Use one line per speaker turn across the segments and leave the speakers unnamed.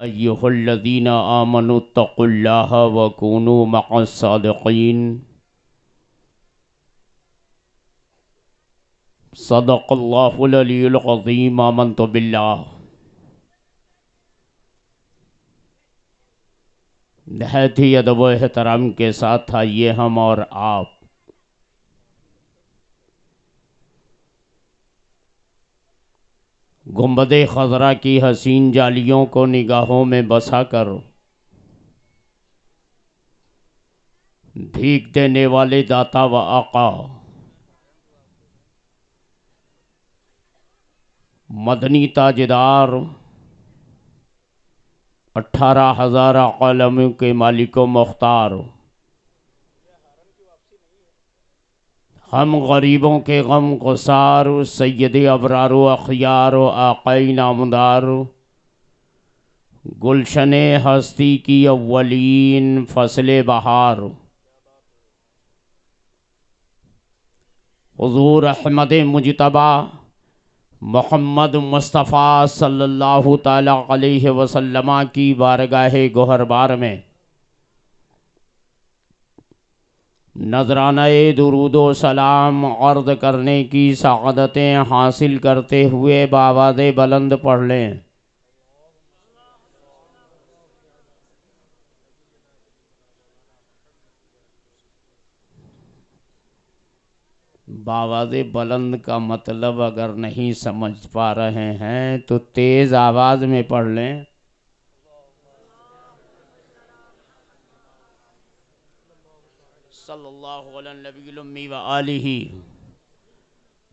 अय्युहल्लज़ीना आमनुत्तक़ुल्लाह व कूनू मअस्सादिक़ीन। सदक़ल्लाहुल अलीयुल अज़ीम। आमन्तु बिल्लाह। नहायत ही अदब व एहतराम के साथ आइए हम और आप गुंबदे खज़रा की हसीन जालियों को निगाहों में बसा कर भीख देने वाले दाता व आका मदनी ताजदार 18,000 आलम के मालिक व मुख्तार, हम गरीबों के गम गुसार सैयद अबरार अखियार आक़ाई नामदार, गुलशन हस्ती की अव्वलीन फसल बहार, हुज़ूर अहमद मुजतबा मोहम्मद मुस्तफ़ा सल्लल्लाहु ताला अलैहि वसल्लम की बारगाह गोहरबार में नजराना दुरूदो सलाम अर्ज़ करने की सआदतें हासिल करते हुए बावाज़े बुलंद पढ़ लें। बावाज़े बुलंद का मतलब अगर नहीं समझ पा रहे हैं तो तेज़ आवाज़ में पढ़ लें। सल्लल्लाहु अलैहि व आलिही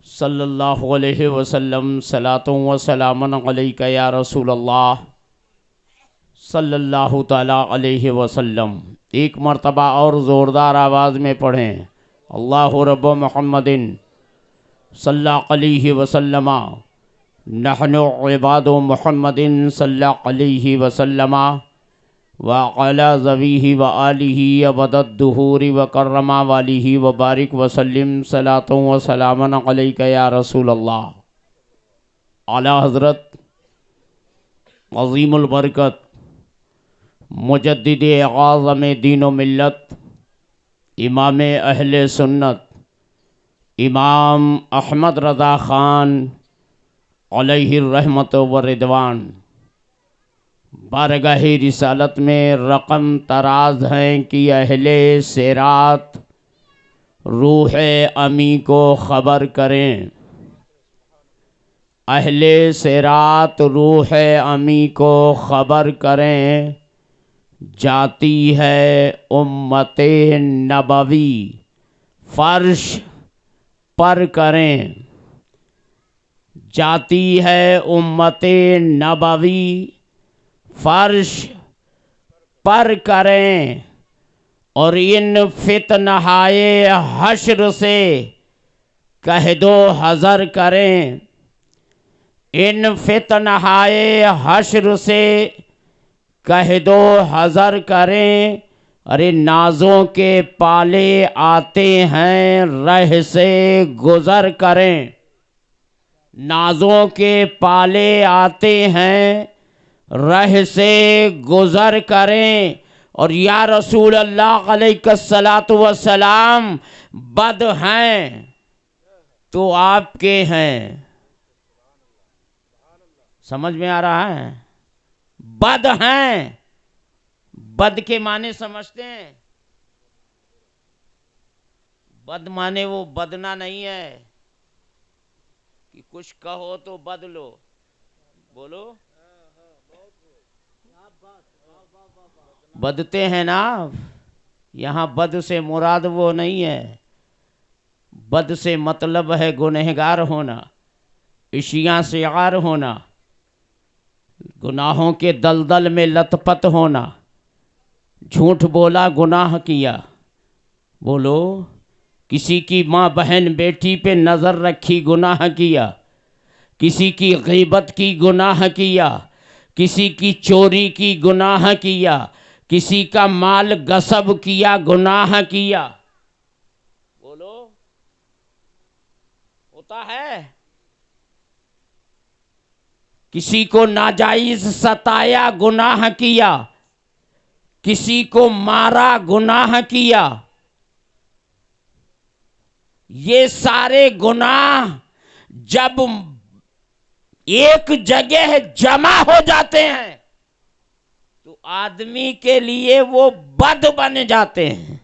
सल्लल्लाहु अलैहि वसल्लम। सलातों व सलामन अलैका या रसूल अल्लाह सल्लल्लाहु ताला अलैहि वसल्लम। एक मर्तबा और ज़ोरदार आवाज़ में पढ़ें। अल्लाहु रब्बु मुहम्मदिन सल्लल्लाहु अलैहि वसल्लम नहनु इबादु मुहम्मदिन सल्लल्लाहु अलैहि वसल्लम व अला ज़वीही व आलिही अबदद दुहूरी व कर्रमा वालिही व बारिक वसल्लिम। सलातों व सलामन अलैका या रसूल अल्लाह। आला हज़रत अज़ीमुल बरकत मुजद्दिद आज़म दीन व मिल्लत इमाम अहले सुन्नत इमाम अहमद रज़ा ख़ान अलैहि रहमत व रिदवान बारगाह रिसालत में रकम तराज हैं कि अहले सिरात रूह अमी को ख़बर करें। अहले सिरात रूह अमी को ख़बर करें। जाती है उम्मते नबवी फ़र्श पर करें। जाती है उम्मते नबवी फ़र्श पर करें। और इन फितनहाए हश्र से कह दो हज़र करें। इन फितनहाए हश्र से कह दो हज़र करें। अरे नाजों के पाले आते हैं रह से गुज़र करें। नाजों के पाले आते हैं रह से गुज़र करें। और या रसूल अल्लाह अलैहिस्सलातु वस्सलाम बद हैं तो आपके हैं। समझ में आ रहा है? बद हैं, बद के माने समझते हैं? बद माने वो बदना नहीं है कि कुछ कहो तो बदलो। बोलो बदते हैं ना। यहाँ बद से मुराद वो नहीं है। बद से मतलब है गुनहगार होना, इशियां से आर होना, गुनाहों के दलदल में लथपथ होना। झूठ बोला गुनाह किया। बोलो किसी की माँ बहन बेटी पे नज़र रखी गुनाह किया। किसी की गीबत की गुनाह किया। किसी की चोरी की गुनाह किया। किसी का माल गसब किया गुनाह किया। बोलो होता है? किसी को नाजायज सताया गुनाह किया, किसी को मारा गुनाह किया, ये सारे गुनाह जब एक जगह जमा हो जाते हैं तो आदमी के लिए वो बद बन जाते हैं,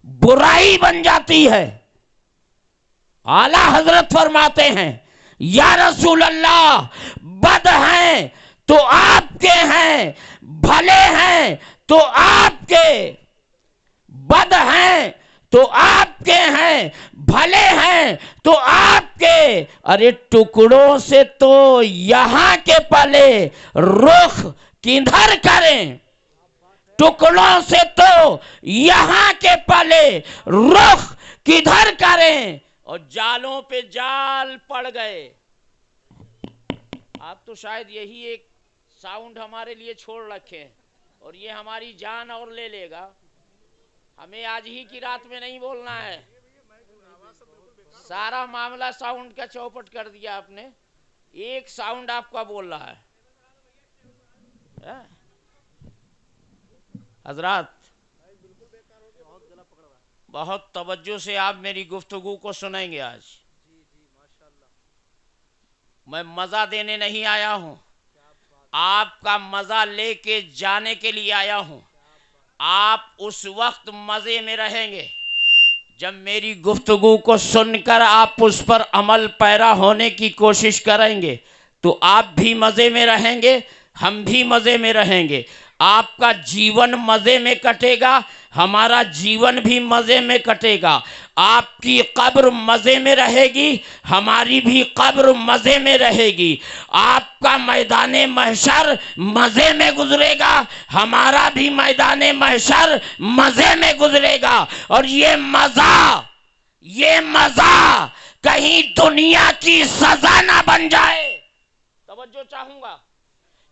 बुराई बन जाती है। आला हजरत फरमाते हैं, या रसूल अल्लाह, बद हैं तो आपके हैं, भले हैं तो आपके, बद हैं तो आपके हैं, भले हैं तो आपके। अरे टुकड़ों से तो यहां के पले, रुख किधर करें? टुकड़ों से तो यहां के पले, रुख किधर करें? और जालों पे जाल पड़ गए। आप तो शायद यही एक साउंड हमारे लिए छोड़ रखे हैं और ये हमारी जान और ले लेगा। हमें आज ही की रात में नहीं बोलना है। सारा मामला साउंड का चौपट कर दिया आपने। एक साउंड आपका बोल रहा है। हजरात, बहुत तवज्जो से आप मेरी गुफ्तगू को सुनेंगे। आज मैं मजा देने नहीं आया हूं, आपका मजा लेके जाने के लिए आया हूं। आप उस वक्त मजे में रहेंगे जब मेरी गुफ्तगू को सुनकर आप उस पर अमल पैरा होने की कोशिश करेंगे, तो आप भी मजे में रहेंगे, हम भी मजे में रहेंगे। आपका जीवन मजे में कटेगा, हमारा जीवन भी मजे में कटेगा। आपकी कब्र मजे में रहेगी, हमारी भी कब्र मजे में रहेगी। आपका मैदाने महशर मजे में गुजरेगा, हमारा भी मैदाने महशर मजे में गुजरेगा। और ये मजा कहीं दुनिया की सजा ना बन जाए। तवज्जो चाहूंगा,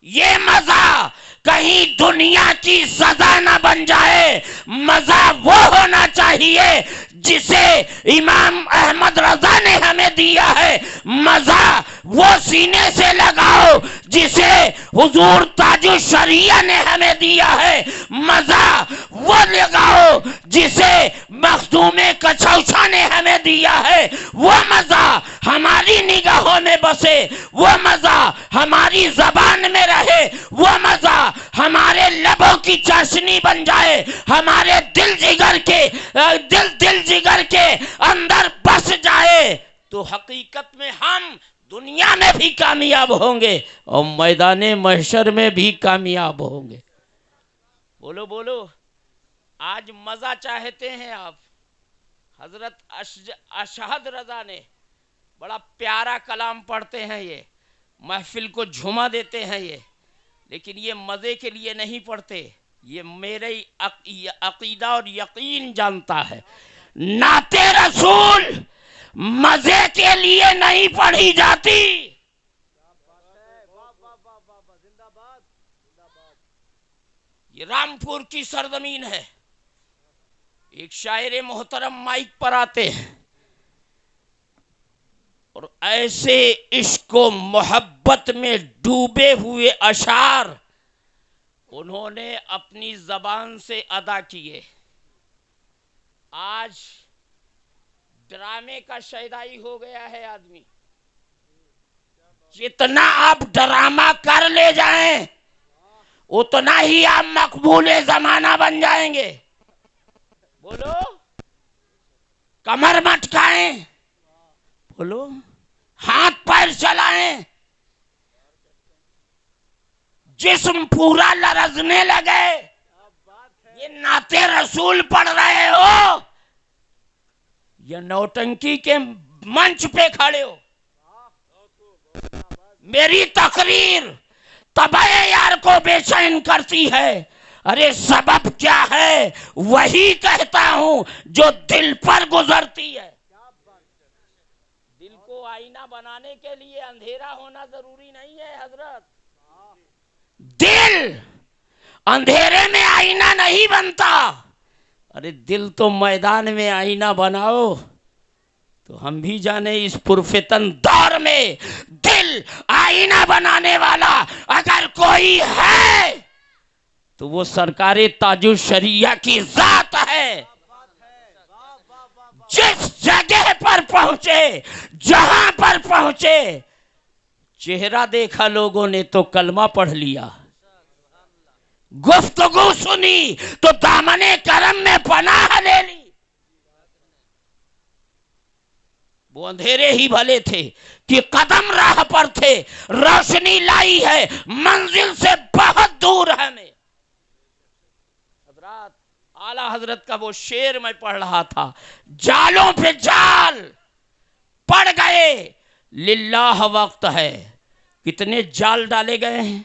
ये मजा कहीं दुनिया की सजा ना बन जाए। मजा वो होना चाहिए जिसे इमाम अहमद रजा ने हमें दिया है। मजा वो सीने से लगाओ जिसे हुजूर ताजुश शरिया ने हमें दिया है। मजा वो लगाओ जिसे मखदूमे कछौछा ने हमें दिया है। वो मजा हमारी निगाहों में बसे, वो मजा हमारी जबान में रहे, वो मजा हमारे लबों की चाशनी बन जाए, हमारे दिल जिगर के अंदर बस जाए, तो हकीकत में हम दुनिया में भी कामयाब होंगे और मैदाने महशर में भी कामयाब होंगे। बोलो बोलो, आज मजा चाहते हैं आप? हजरत अशहद रजा ने बड़ा प्यारा कलाम पढ़ते हैं, ये महफिल को झुमा देते हैं ये, लेकिन ये मजे के लिए नहीं पढ़ते, ये मेरे अकीदा और यकीन जानता है। नाते रसूल मजे के लिए नहीं पढ़ी जाती। ये रामपुर की सरजमीन है। एक शायर मोहतरम माइक पर आते हैं और ऐसे इश्क व मोहब्बत में डूबे हुए अशार उन्होंने अपनी जबान से अदा किए। आज ड्रामे का शैदाई हो गया है आदमी। जितना आप ड्रामा कर ले जाएं उतना ही आप मकबूले जमाना बन जाएंगे। बोलो, कमर मटकाएं, बोलो, हाथ पैर चलाएं, जिस्म पूरा लरजने लगे, ये नाते रसूल पढ़ रहे हो या नौटंकी के मंच पे खड़े हो? मेरी तकरीर तबाह यार को बेचैन करती है। अरे सबब क्या है? वही कहता हूं जो दिल पर गुजरती है। दिल को आईना बनाने के लिए अंधेरा होना जरूरी नहीं है हजरत। दिल अंधेरे में आईना नहीं बनता। अरे दिल तो मैदान में आईना बनाओ। तो हम भी जाने इस पुरफितन दौर में दिल कामिल आईना बनाने वाला अगर कोई है तो वो सरकारे ताजुल शरिया की जात है। जिस जगह पर पहुंचे, जहां पर पहुंचे, चेहरा देखा लोगों ने तो कलमा पढ़ लिया, गुफ्तगू सुनी तो दामने करम में पनाह ले ली। वो अंधेरे ही भले थे कि कदम राह पर थे, रोशनी लाई है मंजिल से बहुत दूर है। मैं हजरत आला हजरत का वो शेर मैं पढ़ रहा था, जालों पे जाल पड़ गए, लिल्लाह वक्त है। कितने जाल डाले गए हैं,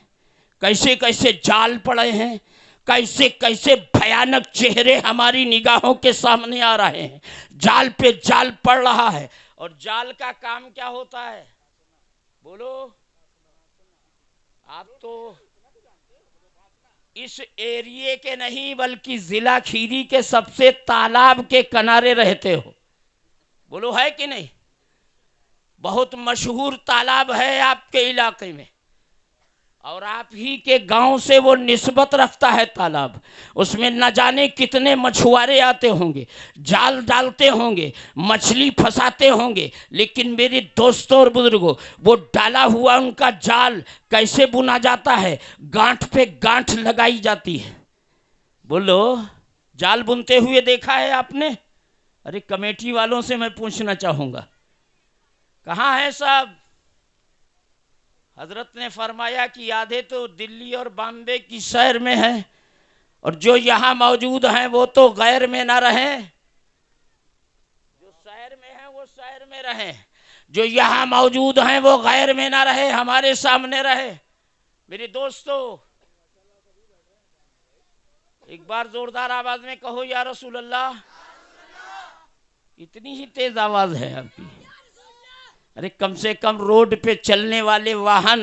कैसे कैसे जाल पड़े हैं, कैसे कैसे भयानक चेहरे हमारी निगाहों के सामने आ रहे हैं। जाल पे जाल पड़ रहा है। और जाल का काम क्या होता है बोलो? आप तो इस एरिए के नहीं बल्कि जिला खीरी के सबसे तालाब के किनारे रहते हो, बोलो है कि नहीं? बहुत मशहूर तालाब है आपके इलाके में, और आप ही के गांव से वो निस्बत रखता है तालाब। उसमें न जाने कितने मछुआरे आते होंगे, जाल डालते होंगे, मछली फंसाते होंगे। लेकिन मेरे दोस्तों और बुजुर्गों, वो डाला हुआ उनका जाल कैसे बुना जाता है? गांठ पे गांठ लगाई जाती है। बोलो, जाल बुनते हुए देखा है आपने? अरे कमेटी वालों से मैं पूछना चाहूँगा, कहाँ है साहब? हजरत ने फरमाया कि आधे तो दिल्ली और बॉम्बे की शहर में हैं, और जो यहाँ मौजूद हैं वो तो गैर में ना रहें। जो शहर में हैं वो शहर में रहें, जो यहाँ मौजूद हैं वो गैर में ना रहे, हमारे सामने रहे। मेरे दोस्तों, एक बार जोरदार आवाज में कहो या रसूल अल्लाह। इतनी ही तेज आवाज है आपकी? अरे कम से कम रोड पे चलने वाले वाहन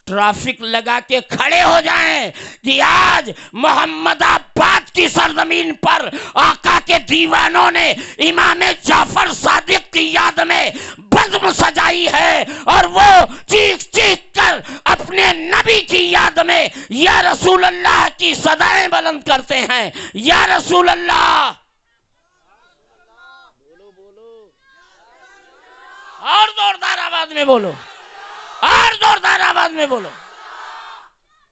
ट्रैफिक लगा के खड़े हो जाएं कि आज मोहम्मदाबाद की सरजमीन पर आका के दीवानों ने इमाम जाफर सादिक की याद में बज़्म सजाई है, और वो चीख चीख कर अपने नबी की याद में या रसूल अल्लाह की सदाएं बुलंद करते हैं। या रसूल अल्लाह, और जोरदार आवाज में बोलो, और जोरदार आवाज में बोलो।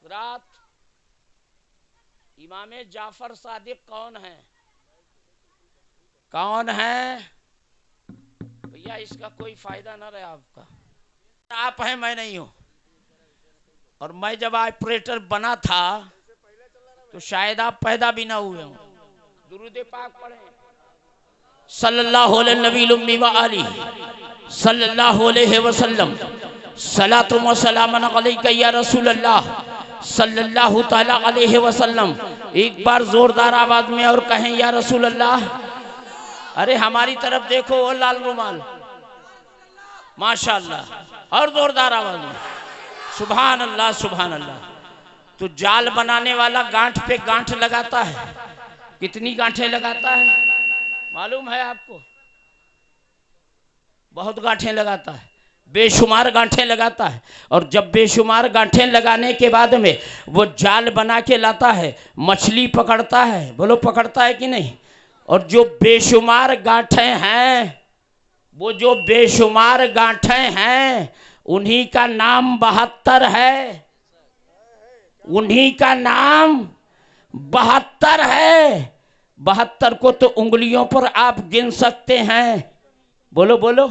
रात इमाम जाफर सादिक कौन है? कौन है भैया? इसका कोई फायदा ना रहे आपका। आप हैं, मैं नहीं हूं। और मैं जब ऑपरेटर बना था तो शायद आप पैदा भी ना हुए हों। दुरूद पाक पढ़े, सल्लल्लाहु अलैहि सल्लल्लाहु अलैहि वसल्लम, सलातु व सलामन अलैका या रसूल अल्लाह सल्लल्लाहु ताला अलैहि वसल्लम। एक बार जोरदार आवाज में और कहें या रसूल अल्लाह। अरे हमारी तरफ देखो, वो लाल रुमाल, माशाअल्लाह, और जोरदार आवाज में सुभान अल्लाह सुभान अल्लाह। तो जाल बनाने वाला गांठ पे गांठ लगाता है। कितनी गांठें लगाता है मालूम है आपको? बहुत गांठें लगाता है, बेशुमार गांठें लगाता है। और जब बेशुमार गांठें लगाने के बाद में वो जाल बना के लाता है, मछली पकड़ता है। बोलो, पकड़ता है कि नहीं? और जो बेशुमार गांठें हैं, वो जो बेशुमार गांठें हैं, उन्हीं का नाम 72 है। उन्हीं का नाम 72 है। 72 को तो उंगलियों पर आप गिन सकते हैं। बोलो बोलो,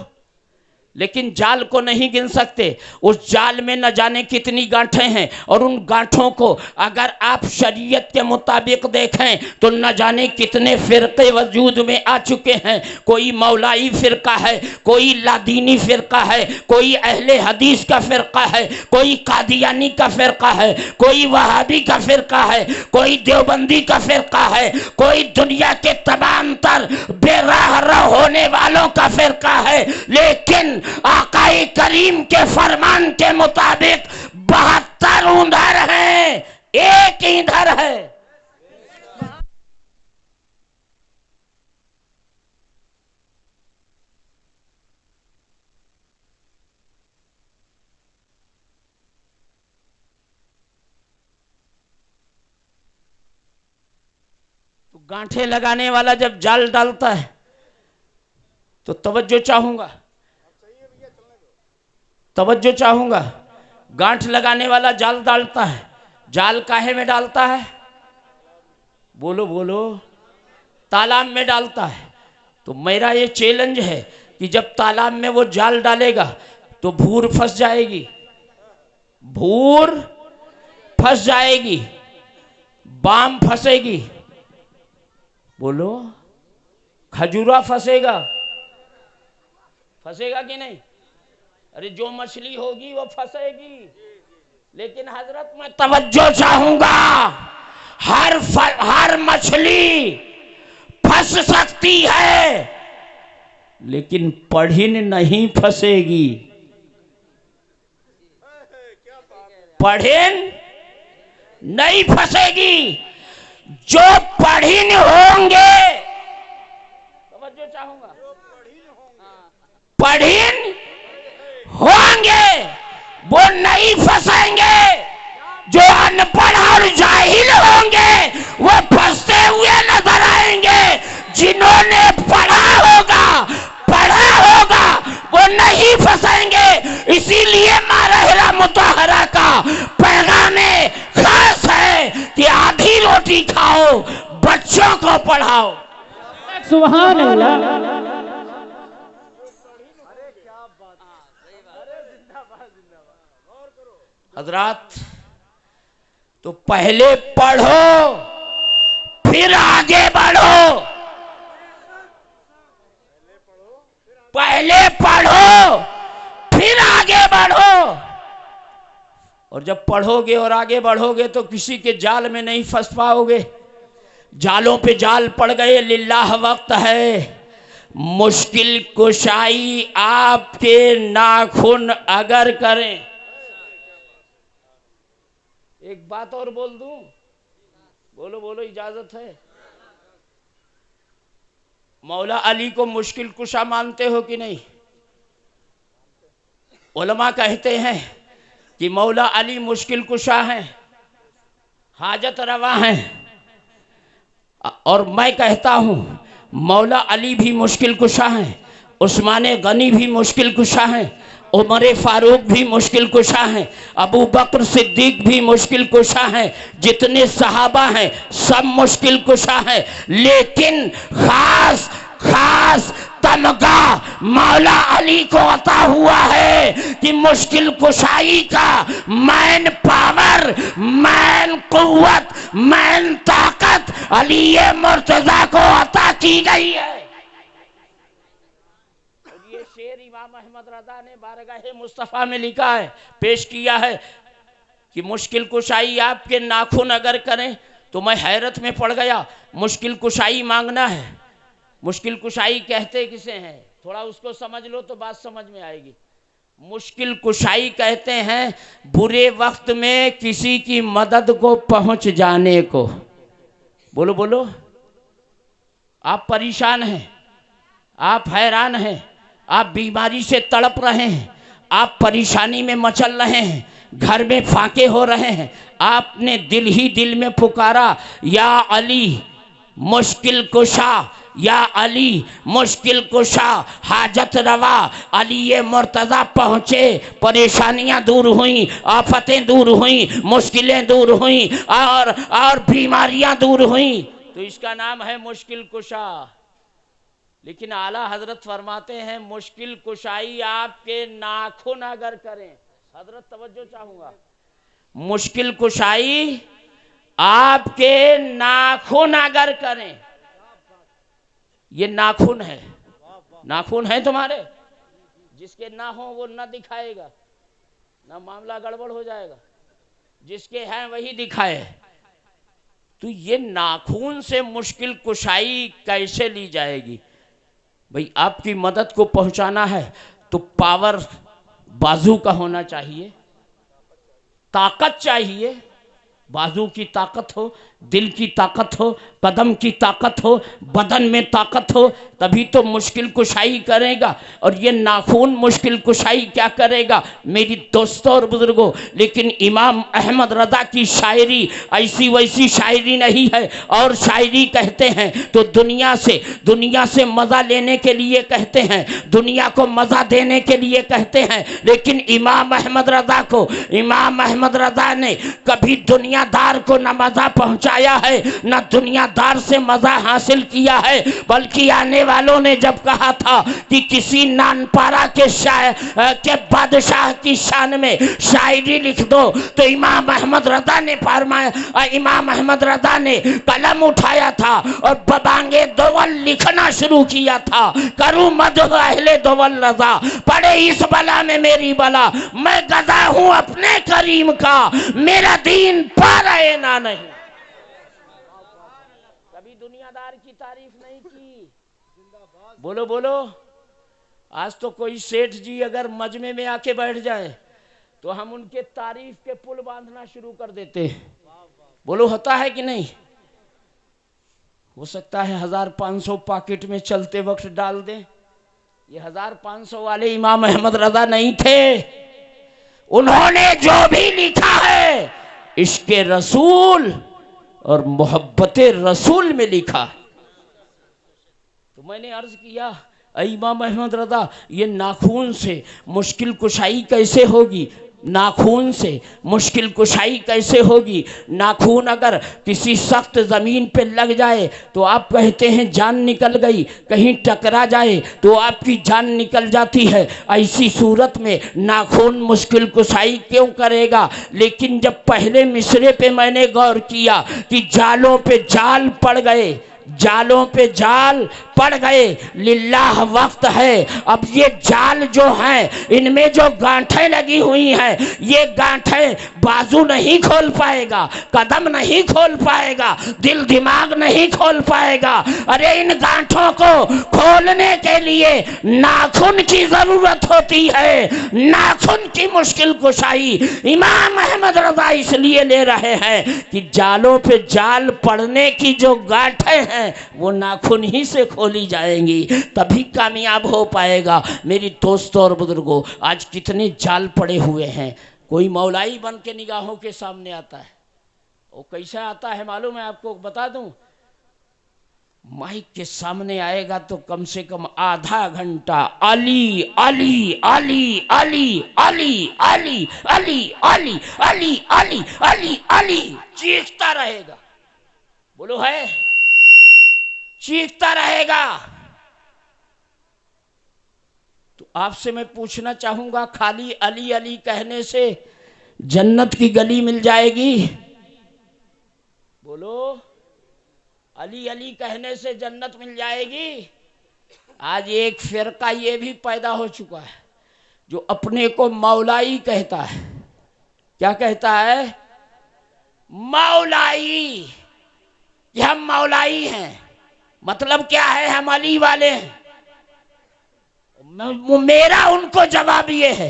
लेकिन जाल को नहीं गिन सकते। उस जाल में न जाने कितनी गांठें हैं, और उन गांठों को अगर आप शरीयत के मुताबिक देखें तो न जाने कितने फिरके वजूद में आ चुके हैं। कोई मौलाई फिरका है, कोई लादीनी फिरका है, कोई अहले हदीस का फिरका है, कोई कादियानी का फिरका है, कोई वहाबी का फिरका है, कोई देवबंदी का फिरका है, कोई दुनिया के तमाम तर बेराह होने वालों का फिरका है। लेकिन आकाई करीम के फरमान के मुताबिक 72 उधर हैं, एक इधर है। गांठे लगाने वाला जब जाल डालता है तो तवज्जो चाहूंगा, तवज्जो चाहूंगा। गांठ लगाने वाला जाल डालता है, जाल काहे में डालता है? बोलो बोलो, तालाब में डालता है। तो मेरा ये चैलेंज है कि जब तालाब में वो जाल डालेगा तो भूर फंस जाएगी, भूर फंस जाएगी, बाम फंसेगी, बोलो, खजूरा फंसेगा, फंसेगा कि नहीं? अरे जो मछली होगी वो फंसेगी, लेकिन हजरत मैं तवज्जो चाहूंगा, हर मछली फंस सकती है लेकिन पढ़िन नहीं फंसेगी। पढ़िन नहीं फंसेगी। जो पढ़िन होंगे, तवज्जो चाहूंगा, पढ़िन होंगे वो नहीं फंसेंगे। जो अनपढ़ और जाहिल होंगे वो फंसते हुए नजर आएंगे। जिन्होंने पढ़ा होगा वो नहीं फंसेंगे। इसीलिए मारहरा मुतहरा का पैगाम खास है कि आधी रोटी खाओ, बच्चों को पढ़ाओ।
सुभान अल्लाह।
हजरात, तो पहले पढ़ो फिर आगे बढ़ो, पहले पढ़ो फिर आगे बढ़ो। और जब पढ़ोगे और आगे बढ़ोगे तो किसी के जाल में नहीं फंस पाओगे। जालों पे जाल पड़ गए, लिल्लाह वक्त है। मुश्किल कुशाई आपके नाखून अगर करें। एक बात और बोल दूं, बोलो बोलो, इजाजत है? मौला अली को मुश्किल कुशा मानते हो कि नहीं? उलमा कहते हैं कि मौला अली मुश्किल कुशा हैं, हाजत रवा हैं। और मैं कहता हूं मौला अली भी मुश्किल कुशा हैं, उस्मान गनी भी मुश्किल कुशा हैं, उमर फारूक भी मुश्किल कुशा हैं, अबू बकर सिद्दीक भी मुश्किल कुशा हैं, जितने सहाबा हैं सब मुश्किल कुशा हैं। लेकिन खास खास तमगा मौला अली को अता हुआ है कि मुश्किल कुशाई का मैन पावर, मैन कुव्वत, मैन ताकत अली मुर्तजा को अता की गई है। ये शेर इमाम अहमद रज़ा ने बारगाह मुस्तफ़ा में लिखा है, पेश किया है कि मुश्किल कुशाई आपके नाखून अगर करें। तो मैं हैरत में पड़ गया। मुश्किल कुशाई मांगना है, मुश्किल कुशाई कहते किसे हैं? थोड़ा उसको समझ लो तो बात समझ में आएगी। मुश्किल कुशाई कहते हैं बुरे वक्त में किसी की मदद को पहुंच जाने को। बोलो बोलो, आप परेशान हैं, आप हैरान हैं, आप बीमारी से तड़प रहे हैं, आप परेशानी में मचल रहे हैं, घर में फाके हो रहे हैं। आपने दिल ही दिल में पुकारा, या अली मुश्किल कुशा, या अली मुश्किल कुशा, हाजत रवा। अली ये मुर्तज़ा पहुँचे, परेशानियाँ दूर हुई, आफतें दूर हुई, मुश्किलें दूर हुई और बीमारियाँ दूर हुई। तो इसका नाम है मुश्किल कुशा। लेकिन आला हजरत फरमाते हैं मुश्किल कुशाई आपके नाखून अगर करें। हजरत तवज्जो चाहूंगा, मुश्किल कुशाई आपके नाखून अगर करें। ये नाखून है, नाखून है तुम्हारे, जिसके ना हो वो ना दिखाएगा, ना मामला गड़बड़ हो जाएगा, जिसके हैं वही दिखाए। तो ये नाखून से मुश्किल कुशाई कैसे ली जाएगी? भाई आपकी मदद को पहुंचाना है तो पावर बाजू का होना चाहिए, ताकत चाहिए, बाजू की ताकत हो, दिल की ताकत हो, कदम की ताकत हो, बदन में ताकत हो, तभी तो मुश्किल कुशाई करेगा। और ये नाखून मुश्किल कुशाई क्या करेगा मेरी दोस्तों और बुजुर्गों। लेकिन इमाम अहमद रज़ा की शायरी ऐसी वैसी शायरी नहीं है। और शायरी कहते हैं तो दुनिया से मज़ा लेने के लिए कहते हैं, दुनिया को मज़ा देने के लिए कहते हैं। लेकिन इमाम अहमद रज़ा ने कभी दुनियादार को न मज़ा पहुंचाया है, न दुनियादार से मज़ा हासिल किया है। बल्कि आने वालों ने जब कहा था कि किसी नानपारा के बादशाह की शान में शायरी लिख दो, तो इमाम अहमद रज़ा ने कलम उठाया था और बबांगे दोवल लिखना शुरू किया था। करूं मदह अहले दोवल रज़ा, पड़े इस बला में मेरी बला, मैं गज़ा हूं अपने करीम का, मेरा दीन पा रहे ना नहीं। कभी दुनियादार की तारीफ नहीं की। बोलो बोलो। आज तो कोई सेठ जी अगर मजमे में आके बैठ जाए तो हम उनके तारीफ के पुल बांधना शुरू कर देते हैं। बोलो होता है कि नहीं? हो सकता है 1500 पॉकेट में चलते वक्त डाल दें। ये 1500 वाले इमाम अहमद रज़ा नहीं थे। उन्होंने जो भी लिखा है इश्क़े रसूल और मोहब्बत रसूल में लिखा। तो मैंने अर्ज किया, इमाम अहमद रज़ा, ये नाखून से मुश्किल कुशाई कैसे होगी? नाखून से मुश्किल कुशाई कैसे होगी? नाखून अगर किसी सख्त ज़मीन पे लग जाए तो आप कहते हैं जान निकल गई, कहीं टकरा जाए तो आपकी जान निकल जाती है। ऐसी सूरत में नाखून मुश्किल कुशाई क्यों करेगा? लेकिन जब पहले मिसरे पे मैंने गौर किया कि जालों पे जाल पड़ गए, जालों पे जाल पड़ गए, लिल्लाह वक्त है। अब ये जाल जो हैं इनमें जो गांठें लगी हुई हैं, ये गांठें बाजू नहीं खोल पाएगा, कदम नहीं खोल पाएगा, दिल दिमाग नहीं खोल पाएगा। अरे इन गांठों को खोलने के लिए नाखून की जरूरत होती है, नाखून की मुश्किल कुशाई इमाम अहमद रज़ा इसलिए ले रहे हैं कि जालों पे जाल पड़ने की जो गांठें हैं वो नाखून ही से खोली जाएंगी, तभी कामयाब हो पाएगा। मेरी दोस्तों और बुजुर्गों, आज कितने जाल पड़े हुए हैं। कोई मौलाई बन के निगाहों के सामने आता है, वो कैसा आता है मालूम है आपको? बता दूं, माइक के सामने आएगा तो कम से कम आधा घंटा अली अली अली अली अली अली अली अली अली अली अली अली चीखता रहेगा। बोलो है, चीखता रहेगा। तो आपसे मैं पूछना चाहूंगा, खाली अली अली कहने से जन्नत की गली मिल जाएगी? बोलो, अली अली कहने से जन्नत मिल जाएगी? आज एक फिरका ये भी पैदा हो चुका है जो अपने को मौलाई कहता है। क्या कहता है? मौलाई, कि हम मौलाई हैं। मतलब क्या है? हम अली वाले हैं। मेरा उनको जवाब ये है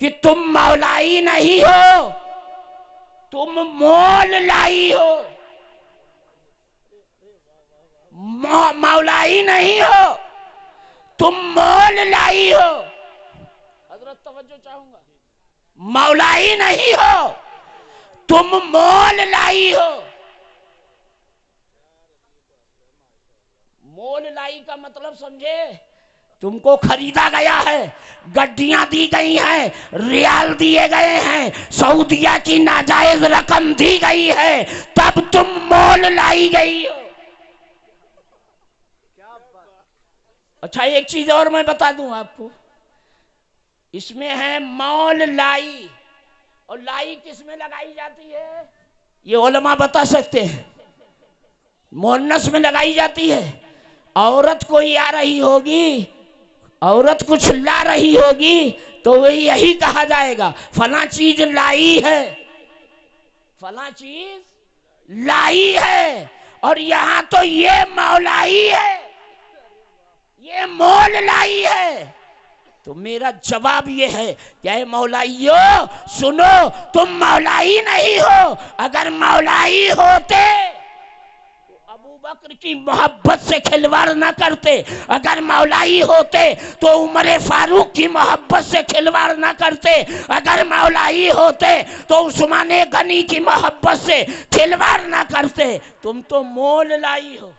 कि तुम मौलाई नहीं हो, तुम मोल लाई हो। मौलाई नहीं हो, तुम मोल लाई हो। हजरत तवज्जो चाहूंगा, मौलाई नहीं हो, तुम मोल लाई हो। मोल लाई का मतलब समझे? तुमको खरीदा गया है, गड्डियां दी गई हैं, रियाल दिए गए हैं, सऊदिया की नाजायज रकम दी गई है, तब तुम मोल लाई गई हो। अच्छा, एक चीज और मैं बता दूं आपको, इसमें है मोल लाई। और लाई किस में लगाई जाती है ये उलमा बता सकते हैं? मोहन्नस में लगाई जाती है। औरत कोई आ रही होगी, औरत कुछ ला रही होगी तो वही यही कहा जाएगा, फला चीज लाई है, फला चीज लाई है। और यहां तो ये मौलाई है, ये मोल लाई है। तो मेरा जवाब ये है कि ऐ मौलाइयो सुनो, तुम मौलाई नहीं हो। अगर मौलाई होते तो अबू बकर की मोहब्बत से खिलवाड़ ना करते। अगर मौलाई होते तो उमर फारूक की मोहब्बत से खिलवाड़ ना करते। अगर मौलाई होते तो उस्मान गनी की मोहब्बत से खिलवाड़ ना करते। तुम तो मोल लाई हो।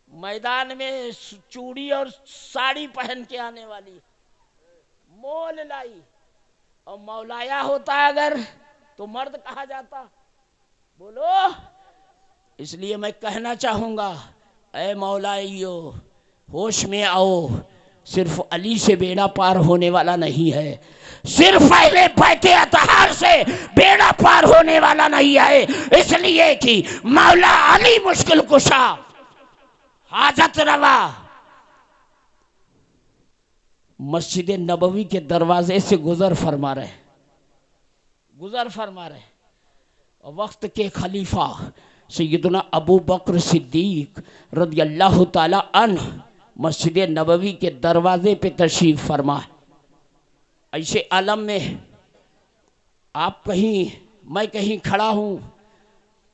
मैदान में चूड़ी और साड़ी पहन के आने वाली मोल लाई, और मौलाया होता अगर तो मर्द कहा जाता। बोलो। इसलिए मैं कहना चाहूंगा, ऐ मौलाइयो होश में आओ। सिर्फ अली से बेड़ा पार होने वाला नहीं है, सिर्फ अहले बैत अतहार से बेड़ा पार होने वाला नहीं है। इसलिए कि मौला अली मुश्किल कुशा, हाजत रवा, मस्जिद नबवी के दरवाजे से गुजर फरमा रहे। और वक्त के खलीफा सैयदना अबू बकर सिद्दीक रज़ी अल्लाह ताला अन्हु मस्जिद नबवी के दरवाजे पे तशरीफ फरमा। ऐसे आलम में आप कहीं, मैं कहीं खड़ा हूँ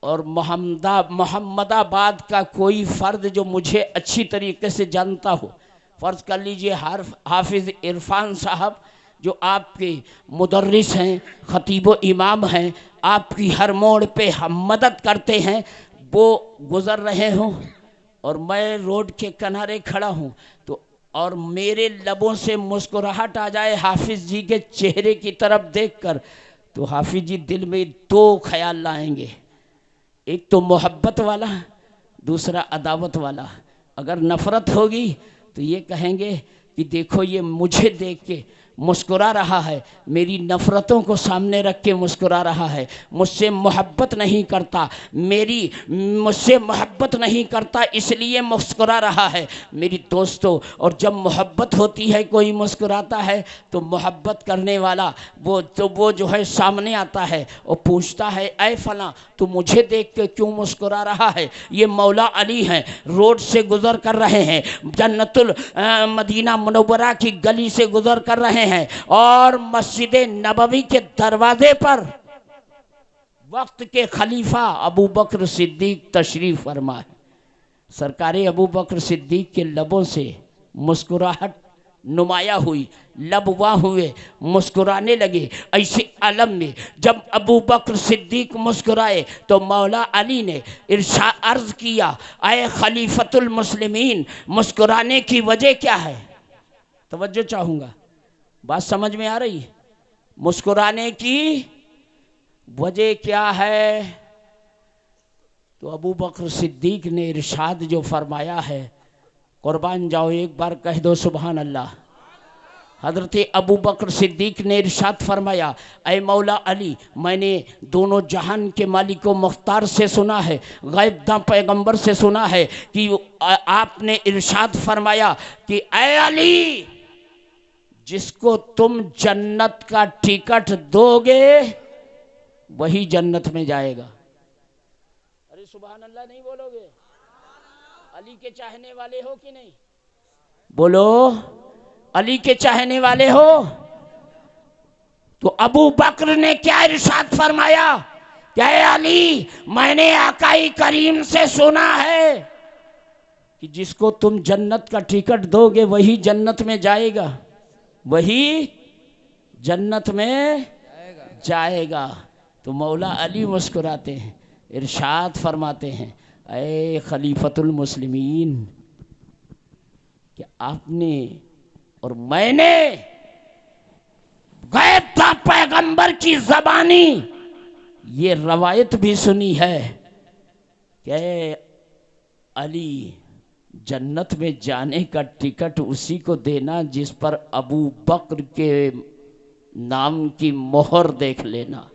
और मोहम्मदाबाद का कोई फ़र्द जो मुझे अच्छी तरीके से जानता हो, फ़र्ज़ कर लीजिए हाफिज़ इरफान साहब जो आपके मुदर्रिस हैं, ख़तीब इमाम हैं, आपकी हर मोड़ पे हम मदद करते हैं, वो गुज़र रहे हों और मैं रोड के किनारे खड़ा हूँ तो और मेरे लबों से मुस्कुराहट आ जाए हाफिज़ जी के चेहरे की तरफ देखकर, तो हाफिज़ जी दिल में दो ख्याल लाएंगे, एक तो मोहब्बत वाला, दूसरा अदावत वाला। अगर नफ़रत होगी तो ये कहेंगे कि देखो ये मुझे देख के मुस्कुरा रहा है, मेरी नफ़रतों को सामने रख के मुस्कुरा रहा है, मुझसे मोहब्बत नहीं करता, मुझसे मोहब्बत नहीं करता इसलिए मुस्कुरा रहा है। मेरी दोस्तों, और जब मोहब्बत होती है कोई मुस्कुराता है तो मोहब्बत करने वाला वो जो है सामने आता है और पूछता है, ऐ फला तू मुझे देख के क्यों मुस्कुरा रहा है? ये मौला अली हैं, रोड से गुज़र कर रहे हैं, जन्नतुल मदीना मुनव्वरा की गली से गुज़र कर रहे हैं और मस्जिद नबवी के दरवाजे पर वक्त के खलीफा अबू बकर सिद्दीक तशरीफ फरमा है। सरकारे अबू बकर सिद्दीक के लबों से मुस्कुराहट नुमाया हुई, लब वाह हुए, मुस्कुराने लगे। ऐसे आलम में जब अबू बकर सिद्दीक मुस्कुराए तो मौला अली ने इरशाद अर्ज किया, ऐ खलीफतुल मुस्लिमीन, मुस्कुराने की वजह क्या है? तवज्जो चाहूँगा, बात समझ में आ रही? मुस्कुराने की वजह क्या है? तो अबू बकर सिद्दीक ने इरशाद जो फरमाया है, कुर्बान जाओ एक बार कह दो सुभान अल्लाह। हज़रत अबू बकर सिद्दीक ने इरशाद फरमाया, ऐ मौला अली, मैंने दोनों जहान के मालिक व मुख्तार से सुना है, गैब पैगंबर से सुना है कि आपने इरशाद फरमाया कि ऐ अली, जिसको तुम जन्नत का टिकट दोगे वही जन्नत में जाएगा। अरे सुभान अल्लाह नहीं बोलोगे? अली के चाहने वाले हो कि नहीं? बोलो, अली के चाहने वाले हो? तो अबू बकर ने क्या इरशाद फरमाया? क्या अली, मैंने आकाई करीम से सुना है कि जिसको तुम जन्नत का टिकट दोगे वही जन्नत में जाएगा, वही जन्नत में जाएगा। तो मौला अली मुस्कुराते हैं, इरशाद फरमाते हैं, ऐ खलीफतुल मुस्लिमीन, कि आपने और मैंने गैब था पैगंबर की ज़बानी ये रवायत भी सुनी है कि अली, जन्नत में जाने का टिकट उसी को देना जिस पर अबू बकर के नाम की मोहर देख लेना।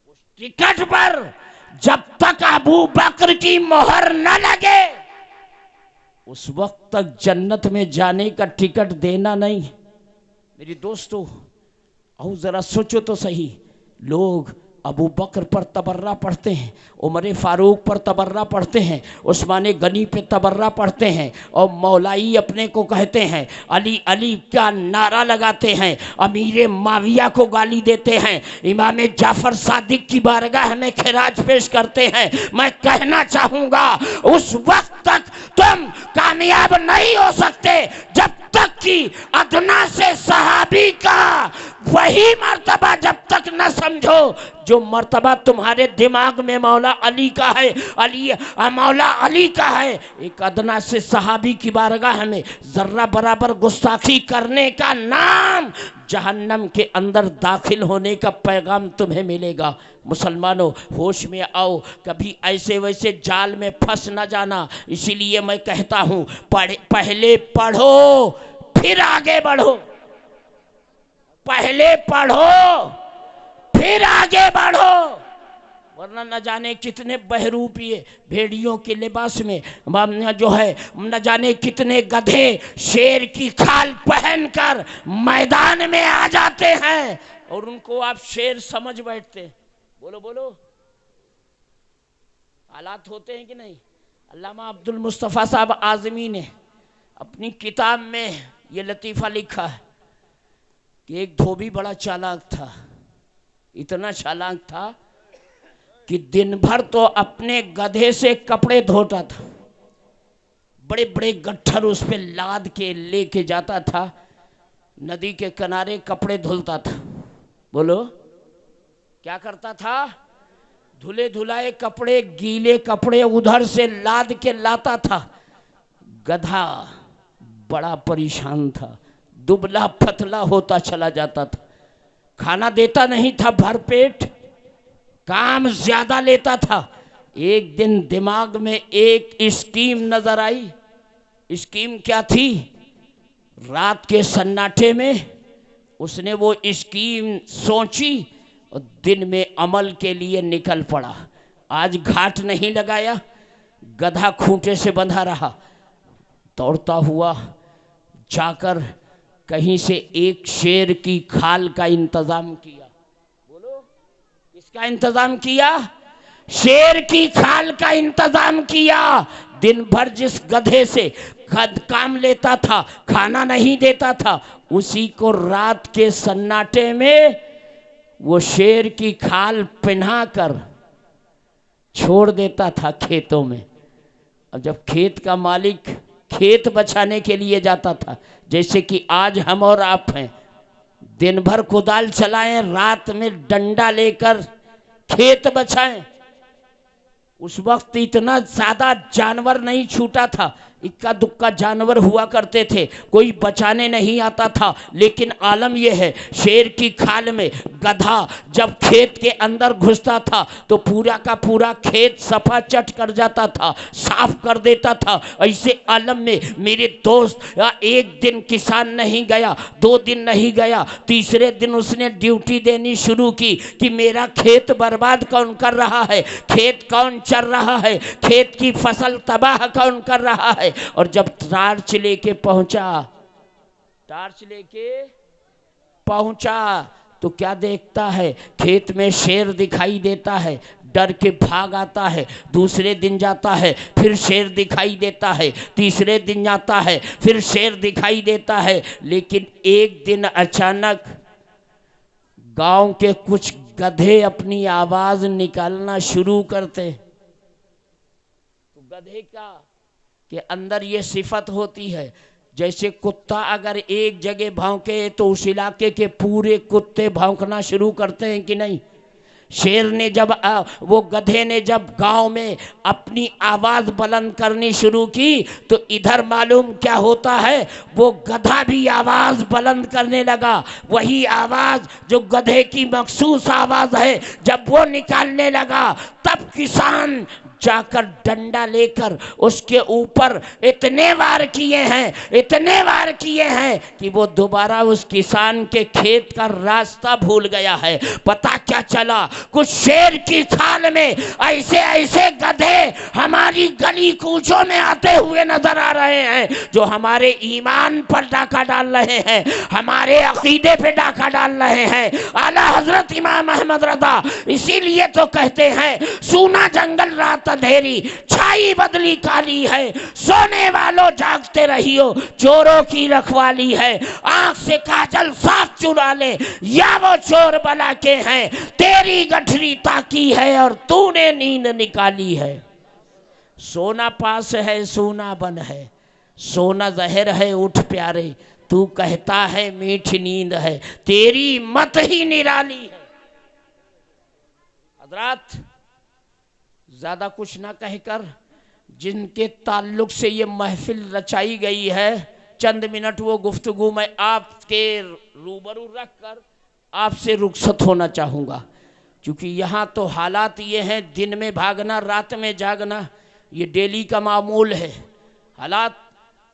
उस टिकट पर जब तक अबू बकर की मोहर न लगे उस वक्त तक जन्नत में जाने का टिकट देना नहीं। मेरी दोस्तों, और जरा सोचो तो सही, लोग अबू बकर पर तबर्रा पढ़ते हैं, उमर फ़ारूक पर तबर्रा पढ़ते हैं, उस्मान गनी पे तबर्रा पढ़ते हैं और मौलाई अपने को कहते हैं, अली अली क्या नारा लगाते हैं, अमीर माविया को गाली देते हैं, इमाम जाफ़र सादिक की बारगाह में खिराज पेश करते हैं। मैं कहना चाहूँगा उस वक्त तक तुम कामयाब नहीं हो सकते जब तक कि अदना से सहाबी का वही मर्तबा जब तक न समझो जो मर्तबा तुम्हारे दिमाग में मौला अली का है, मौला अली का है। एक अदना से सहाबी की बारगाह में जर्रा बराबर गुस्ताखी करने का नाम जहन्नम के अंदर दाखिल होने का पैगाम तुम्हें मिलेगा। मुसलमानों होश में आओ, कभी ऐसे वैसे जाल में फंस न जाना। इसीलिए मैं कहता हूँ पहले पढ़ो फिर आगे बढ़ो, पहले पढ़ो फिर आगे बढ़ो, वरना न जाने कितने बहरूपिये भेड़ियों के लिबास में जो है न जाने कितने गधे शेर की खाल पहनकर मैदान में आ जाते हैं और उनको आप शेर समझ बैठते हैं। बोलो बोलो, हालात होते हैं कि नहीं। अल्लामा अब्दुल मुस्तफ़ा साहब आज़मी ने अपनी किताब में ये लतीफ़ा लिखा है कि एक धोबी बड़ा चालाक था, इतना चालाक था कि दिन भर तो अपने गधे से कपड़े धोता था, बड़े बड़े गट्ठर उस पे लाद के लेके जाता था, नदी के किनारे कपड़े धुलता था। बोलो क्या करता था? धुले धुलाए कपड़े, गीले कपड़े उधर से लाद के लाता था। गधा बड़ा परेशान था, दुबला पतला होता चला जाता था, खाना देता नहीं था भरपेट, काम ज्यादा लेता था। एक दिन दिमाग में एक स्कीम नजर आई। स्कीम क्या थी? रात के सन्नाटे में उसने वो स्कीम सोची और दिन में अमल के लिए निकल पड़ा। आज घाट नहीं लगाया, गधा खूंटे से बंधा रहा, दौड़ता हुआ जाकर कहीं से एक शेर की खाल का इंतजाम किया। बोलो किसका इंतजाम किया? शेर की खाल का इंतजाम किया। दिन भर जिस गधे से काम लेता था, खाना नहीं देता था, उसी को रात के सन्नाटे में वो शेर की खाल पहनाकर छोड़ देता था खेतों में। अब जब खेत का मालिक खेत बचाने के लिए जाता था, जैसे कि आज हम और आप हैं, दिन भर कुदाल चलाएं, रात में डंडा लेकर खेत बचाएं। उस वक्त इतना ज्यादा जानवर नहीं छूटा था, इक्का दुक्का जानवर हुआ करते थे, कोई बचाने नहीं आता था। लेकिन आलम यह है, शेर की खाल में गधा जब खेत के अंदर घुसता था तो पूरा का पूरा खेत सफा चट कर जाता था, साफ कर देता था। ऐसे आलम में मेरे दोस्त एक दिन किसान नहीं गया, 2 दिन नहीं गया, तीसरे दिन उसने ड्यूटी देनी शुरू की कि मेरा खेत बर्बाद कौन कर रहा है, खेत कौन चर रहा है, खेत की फसल तबाह कौन कर रहा है। और जब टार्च लेके पहुंचा तो क्या देखता है? खेत में शेर दिखाई देता है, डर के भाग आता है। दूसरे दिन जाता है, फिर शेर दिखाई देता है, तीसरे दिन जाता है, फिर शेर दिखाई देता है। लेकिन एक दिन अचानक गांव के कुछ गधे अपनी आवाज निकालना शुरू करते। तो गधे के अंदर ये सिफत होती है, जैसे कुत्ता अगर एक जगह भौंके तो उस इलाके के पूरे कुत्ते भौंकना शुरू करते हैं कि नहीं। शेर ने जब वो गधे ने जब गांव में अपनी आवाज बुलंद करनी शुरू की तो इधर मालूम क्या होता है, वो गधा भी आवाज बुलंद करने लगा। वही आवाज जो गधे की मखसूस आवाज है, जब वो निकालने लगा तब किसान जाकर डंडा लेकर उसके ऊपर इतने वार किए हैं कि वो दोबारा उस किसान के खेत का रास्ता भूल गया है। पता क्या चला, कुछ शेर की खाल में ऐसे ऐसे गधे हमारी गली कूचों में आते हुए नजर आ रहे हैं जो हमारे ईमान पर डाका डाल रहे हैं, हमारे अकीदे पे डाका डाल रहे हैं। आला हजरत इमाम अहमद रज़ा इसीलिए तो कहते हैं, सूना जंगल रात अंधेरी छाई बदली काली है, सोने वालों जागते रहियो चोरों की रखवाली है। आंख से काजल साफ चुरा ले या वो चोर बला के हैं, तेरी गठरी ताकी है और तूने नींद निकाली है। सोना पास है सोना बन है, सोना जहर है उठ प्यारे, तू कहता है मीठी नींद है, तेरी मत ही निराली है। हजरात, ज्यादा कुछ ना कहकर जिनके ताल्लुक से ये महफिल रचाई गई है, चंद मिनट वो गुफ्तगू मैं आपके रूबरू रख कर आपसे रुखसत होना चाहूँगा, क्योंकि यहाँ तो हालात ये हैं, दिन में भागना रात में जागना ये डेली का मामूल है। हालात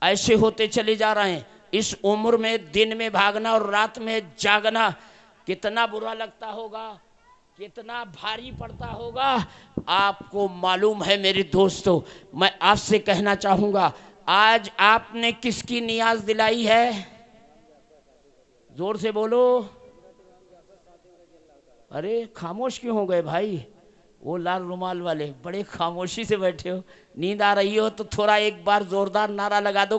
ऐसे होते चले जा रहे हैं। इस उम्र में दिन में भागना और रात में जागना कितना बुरा लगता होगा, कितना भारी पड़ता होगा, आपको मालूम है मेरे दोस्तों। मैं आपसे कहना चाहूँगा, आज आपने किसकी नियाज दिलाई है? जोर से बोलो। अरे खामोश क्यों हो गए भाई? वो लाल रुमाल वाले बड़े खामोशी से बैठे हो। नींद आ रही हो तो थोड़ा एक बार जोरदार नारा लगा दो।